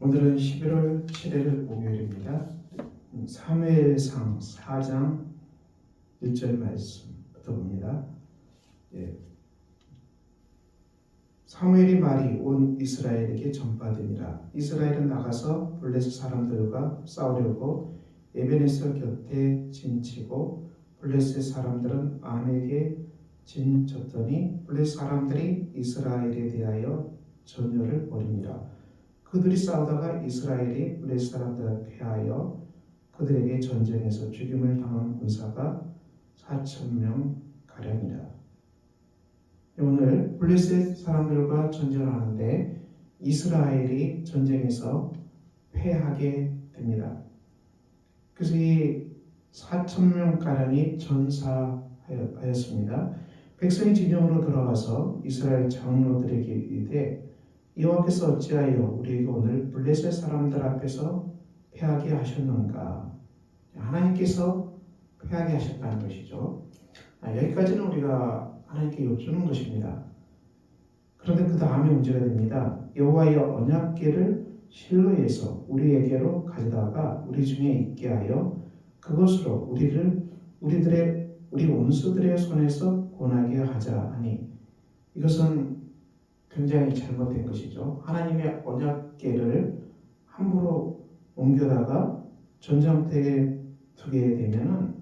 오늘은 11월 7일 목요일입니다. 사무엘상 4장 1절 말씀부터 봅니다. 사무엘이 말이 온 이스라엘에게 전파되니라. 이스라엘은 나가서 블레셋 사람들과 싸우려고 에베네셀 곁에 진치고 블레셋 사람들은 안에게 진쳤더니 블레셋 사람들이 이스라엘에 대하여 전열을 벌이니라. 그들이 싸우다가 이스라엘이 블레셋 사람들을 패하여 그들에게 전쟁에서 죽임을 당한 군사가 4,000명 가량이라. 오늘 블레셋 사람들과 전쟁을 하는데 이스라엘이 전쟁에서 패하게 됩니다. 그래서 이 4,000명 가량이 전사하였습니다. 백성이 진영으로 돌아와서 이스라엘 장로들에게 이르되 여호와께서 어찌하여 우리에게 오늘 블레셋 사람들 앞에서 패하게 하셨는가? 하나님께서 패하게 하셨다는 것이죠. 여기까지는 우리가 하나님께 여쭈는 것입니다. 그런데 그 다음에 문제가 됩니다. 여호와의 언약궤를 실로에서 우리에게로 가져다가 우리 중에 있게 하여 그것으로 우리 원수들의 손에서 권하게 하자 하니, 이것은 굉장히 잘못된 것이죠. 하나님의 언약궤를 함부로 옮겨다가 전쟁터에 두게 되면은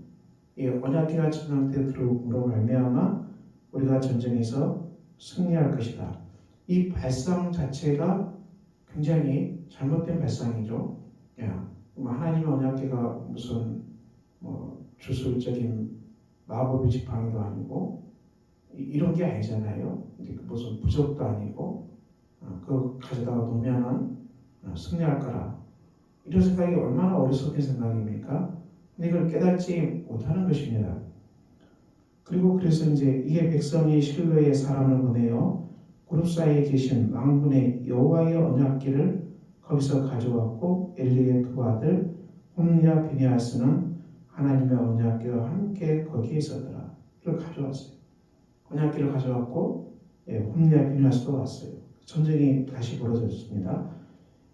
이 언약궤가 전쟁터에 들어옴으로 말미암아 우리가 전쟁에서 승리할 것이다. 이 발상 자체가 굉장히 잘못된 발상이죠. 하나님의 언약궤가 무슨 주술적인 마법의 지팡이도 아니고 이런 게 아니잖아요. 무슨 부적도 아니고 그거 가져다가 놓으면은 승리할 거라. 이런 생각이 얼마나 어리석은 생각입니까? 근데 이걸 깨닫지 못하는 것입니다. 그리고 그래서 이제 이게 백성이 실로에 사람을 보내어 그룹 사이에 계신 왕군의 여호와의 언약궤를 거기서 가져왔고 엘리의 두 아들 홈리와 비니아스는 하나님의 언약궤와 함께 거기에 있었더라. 이걸 가져왔어요. 언약궤를 가져왔고 홈리와 비니아스도 왔어요. 전쟁이 다시 벌어졌습니다.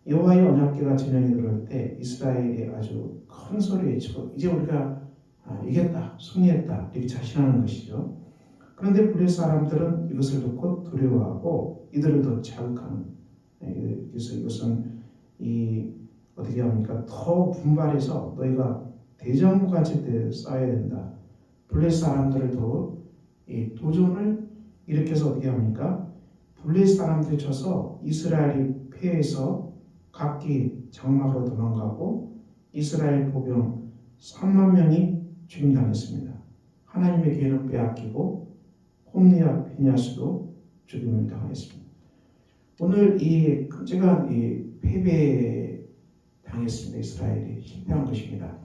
여호와의 언약궤가 진영에 들어올 때 이스라엘이 아주 큰 소리 외치고 이제 우리가 이겼다, 승리했다 이렇게 자신하는 것이죠. 그런데 블레셋 사람들은 이것을 듣고 두려워하고 이들을 더 자극하는, 그래서 이것은 어떻게 합니까? 더 분발해서 너희가 대정부같이 싸워야 된다. 블레셋 사람들을 더 도전을 일으켜서 어떻게 합니까? 블레셋 사람들이 쳐서 이스라엘이 패해서 각기 장막으로 도망가고 이스라엘 보병 3만 명이 죽임당했습니다. 하나님의 기회는 빼앗기고 홈리와 비니아스도 죽임을 당했습니다. 오늘 이 끔찍한 패배 당했습니다. 이스라엘이 실패한 것입니다.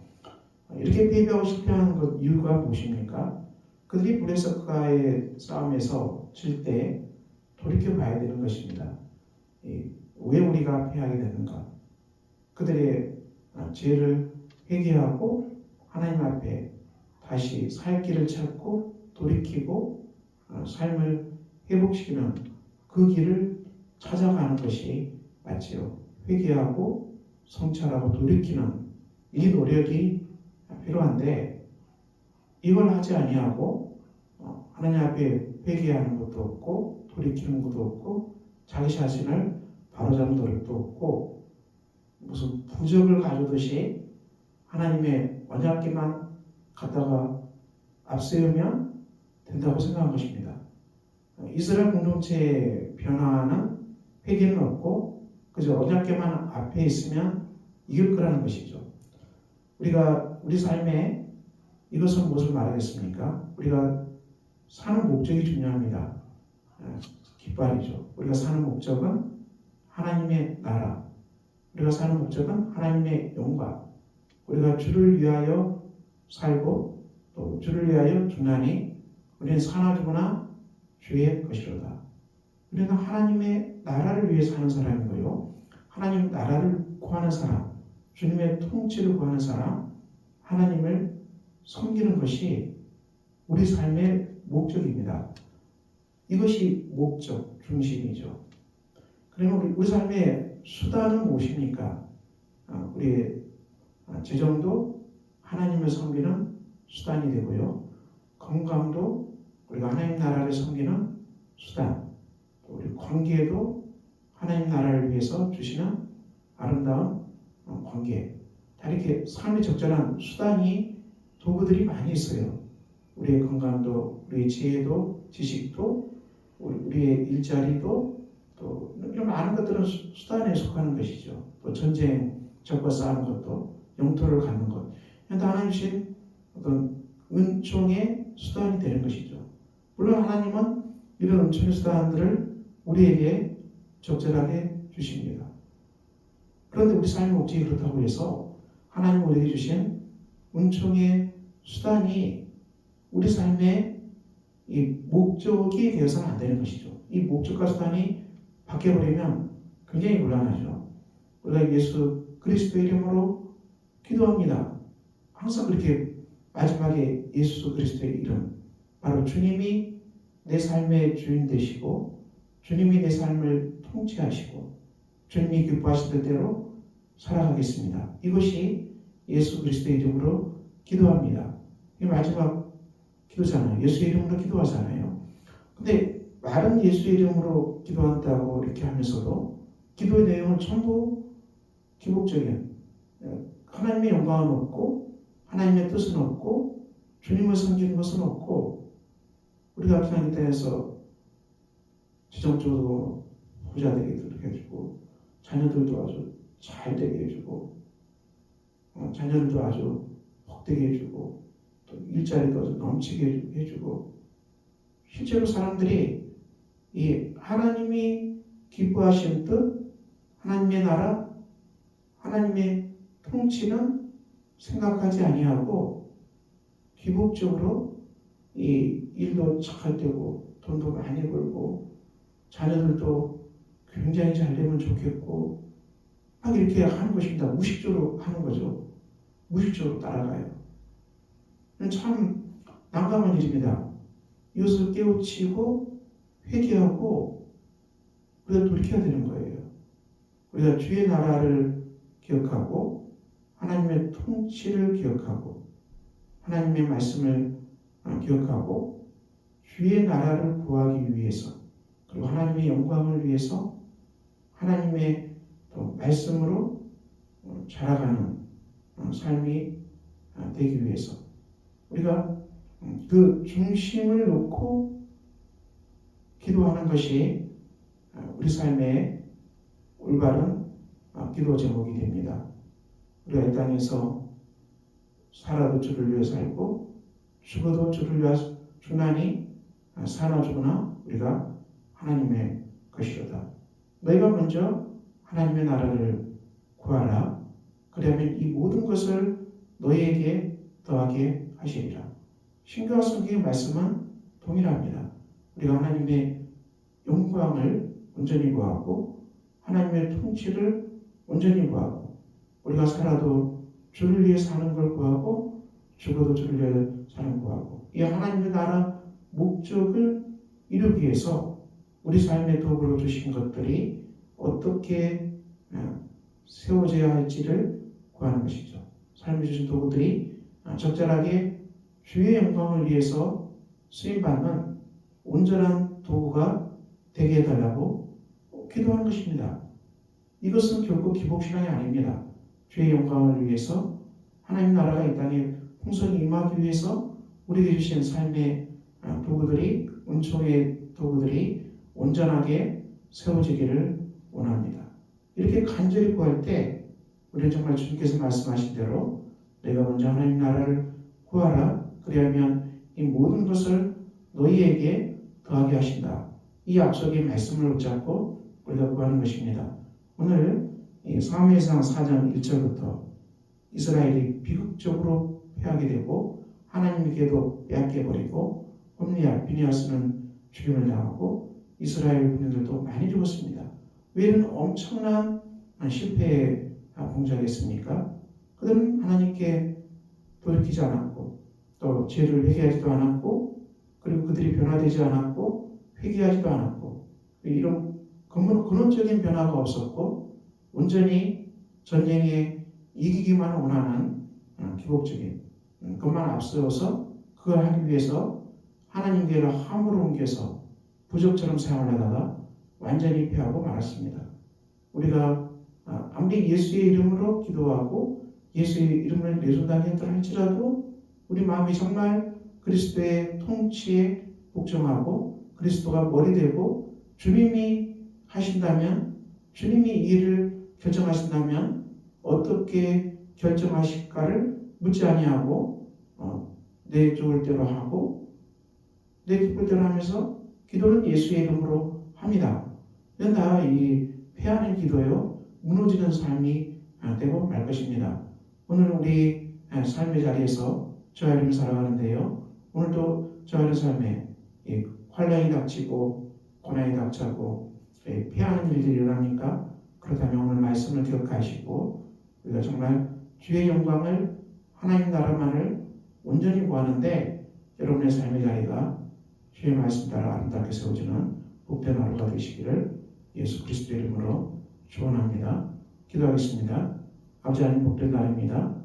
이렇게 패배하고 실패한 것 이유가 무엇입니까? 그들이 블레셋과의 싸움에서 질 때 돌이켜 봐야 되는 것입니다. 왜 우리가 패하게 되는가? 그들의 죄를 회개하고 하나님 앞에 다시 살 길을 찾고 돌이키고 삶을 회복시키는 그 길을 찾아가는 것이 맞지요. 회개하고 성찰하고 돌이키는 이 노력이 필요한데 이걸 하지 아니하고 하나님 앞에 회개하는 것도 없고 돌이키는 것도 없고 자기 자신을 바로잡는 노력도 없고 무슨 부적을 가져듯이 하나님의 언약궤만 갖다가 앞세우면 된다고 생각한 것입니다. 이스라엘 공동체의 변화는 회개는 없고 그저 언약궤만 앞에 있으면 이길 거라는 것이죠. 우리 삶에 이것은 무엇을 말하겠습니까? 우리가 사는 목적이 중요합니다. 깃발이죠. 우리가 사는 목적은 하나님의 나라, 우리가 사는 목적은 하나님의 영광, 우리가 주를 위하여 살고 또 주를 위하여 죽나니 우리는 사나 죽으나 주의 것이로다. 우리는 하나님의 나라를 위해 사는 사람이고요. 하나님 나라를 구하는 사람, 주님의 통치를 구하는 사람, 하나님을 섬기는 것이 우리 삶의 목적입니다. 이것이 목적, 중심이죠. 그러면 우리 삶의 수단은 무엇입니까? 우리의 재정도 하나님을 섬기는 수단이 되고요. 건강도 우리가 하나님 나라를 섬기는 수단, 또 우리 관계도 하나님 나라를 위해서 주시는 아름다운 관계. 다 이렇게 삶에 적절한 수단이 도구들이 많이 있어요. 우리의 건강도, 우리의 지혜도, 지식도, 우리의 일자리도, 또 이런 많은 것들은 수단에 속하는 것이죠. 또 전쟁, 적과 싸우는 것도, 영토를 갖는 것. 그런데 하나님 주신 어떤 은총의 수단이 되는 것이죠. 물론 하나님은 이런 은총의 수단들을 우리에게 적절하게 주십니다. 그런데 우리 삶의 목적이 그렇다고 해서 하나님 우리에게 주신 은총의 수단이 우리 삶의 이 목적이 되어서는 안 되는 것이죠. 이 목적과 수단이 바뀌어버리면 굉장히 곤란하죠. 우리가 예수 그리스도의 이름으로 기도합니다. 항상 그렇게 마지막에 예수 그리스도의 이름, 바로 주님이 내 삶의 주인 되시고 주님이 내 삶을 통치하시고 주님이 기뻐하시는 대로 살아가겠습니다. 이것이 예수 그리스도의 이름으로 기도합니다. 이 마지막 기도잖아요. 예수의 이름으로 기도하잖아요. 근데 말은 예수의 이름으로 기도한다고 이렇게 하면서도 기도의 내용은 전부 기복적인, 하나님의 영광은 없고 하나님의 뜻은 없고 주님을 섬기는 것은 없고, 우리가 그냥 이 땅에서 지정적으로 부자 되게 해주고 자녀들도 아주 잘 되게 해주고 자녀들도 아주 복되게 해주고 또 일자리도 아주 넘치게 해주고, 실제로 사람들이 이 하나님이 기뻐하시는 뜻, 하나님의 나라, 하나님의 통치는 생각하지 아니하고 기복적으로 이 일도 잘 되고 돈도 많이 벌고 자녀들도 굉장히 잘 되면 좋겠고 막 이렇게 하는 것입니다. 무식적으로 하는 거죠. 무식적으로 따라가요. 참 난감한 일입니다. 이것을 깨우치고 회개하고 우리가 돌이켜야 되는 거예요. 우리가 주의 나라를 기억하고 하나님의 통치를 기억하고 하나님의 말씀을 기억하고 주의 나라를 구하기 위해서, 그리고 하나님의 영광을 위해서 하나님의 또 말씀으로 자라가는 삶이 되기 위해서 우리가 그 중심을 놓고 기도하는 것이 우리 삶의 올바른 기도 제목이 됩니다. 우리가 이 땅에서 살아도 주를 위해 살고 죽어도 주를 위해 주나니 사나 죽으나 우리가 하나님의 것이로다. 너희가 먼저 하나님의 나라를 구하라. 그러면 이 모든 것을 너희에게 더하게 하시리라. 신교와 성경의 말씀은 동일합니다. 우리가 하나님의 영광을 온전히 구하고 하나님의 통치를 온전히 구하고 우리가 살아도 주를 위해 사는 걸 구하고 죽어도 주를 위해 사는 걸 구하고, 이 하나님의 나라 목적을 이루기 위해서 우리 삶의 도구로 주신 것들이 어떻게 세워져야 할지를 구하는 것이죠. 삶에 주신 도구들이 적절하게 주의 영광을 위해서 쓰임받는 온전한 도구가 되게 해달라고 기도하는 것입니다. 이것은 결국 기복신앙이 아닙니다. 주의 영광을 위해서 하나님 나라가 이 땅에 풍성히 임하기 위해서 우리에게 주신 삶의 도구들이, 은총의 도구들이 온전하게 세워지기를 원합니다. 이렇게 간절히 구할 때 우리는 정말 주님께서 말씀하신 대로 내가 먼저 하나님 나라를 구하라. 그리하면 이 모든 것을 너희에게 더하게 하신다. 이 약속의 말씀을 붙잡고 우리가 구하는 것입니다. 오늘 사무엘상 4장 1절부터 이스라엘이 비극적으로 패하게 되고 하나님께도 빼앗겨버리고 홈리아, 비니아스는 죽임을 당하고 이스라엘 군인들도 많이 죽었습니다. 왜 이런 엄청난 실패에 봉착했습니까? 그들은 하나님께 돌이키지 않았고 또 죄를 회개하지도 않았고 그리고 그들이 변화되지 않았고 회개하지도 않았고 이런 근원적인 변화가 없었고 온전히 전쟁에 이기기만 원하는 기복적인 것만 앞세워서 그걸 하기 위해서 하나님께를 함으로 옮겨서 부적처럼 사용하려다가 완전히 패하고 말았습니다. 우리가 아무리 예수의 이름으로 기도하고 예수의 이름을 내준다고 할지라도 우리 마음이 정말 그리스도의 통치에 복종하고 그리스도가 머리 되고 주님이 하신다면, 주님이 이 일을 결정하신다면 어떻게 결정하실까를 묻지 아니하고 내 좋을 대로 하고 내 기쁠 대로 하면서 기도는 예수의 이름으로 합니다. 이건 다 이 패하는 기도요, 무너지는 삶이 되고 말 것입니다. 오늘 우리 삶의 자리에서 저와 여러분이 살아가는데요, 오늘도 저와 여러분 삶에 환란이 닥치고 고난이 닥치고 패하는 일들이 일어납니까? 그렇다면 오늘 말씀을 기억하시고 우리가 정말 주의 영광을, 하나님 나라만을 온전히 구하는데 여러분의 삶의 자리가 주의 말씀 따라 아름답게 세워지는 복된 하루가 되시기를 예수 그리스도 이름으로 축원합니다. 기도하겠습니다. 아버지 하나님, 복된 날입니다.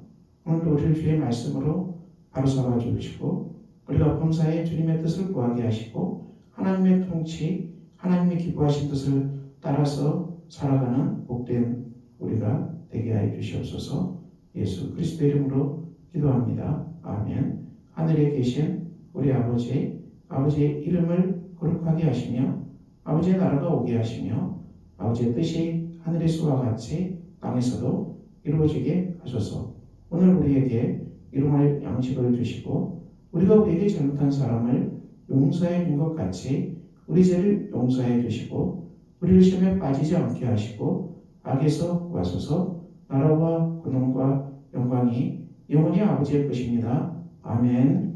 오늘도 우리를 주의 말씀으로 바로 잡아 주시고 우리가 범사에 주님의 뜻을 구하게 하시고 하나님의 통치, 하나님의 기뻐하신 뜻을 따라서 살아가는 복된 우리가 되게 하여 주시옵소서. 예수 그리스도 이름으로 기도합니다. 아멘. 하늘에 계신 우리 아버지의 이름을 거룩하게 하시며 아버지의 나라가 오게 하시며 아버지의 뜻이 하늘에서와 같이 땅에서도 이루어지게 하소서. 오늘 우리에게 일용할 양식을 주시고 우리가 우리에게 잘못한 사람을 용서해 준 것 같이 우리 죄를 용서해 주시고 우리를 시험에 빠지지 않게 하시고 악에서 구하소서. 나라와 권능과 영광이 영원히 아버지의 것입니다. 아멘.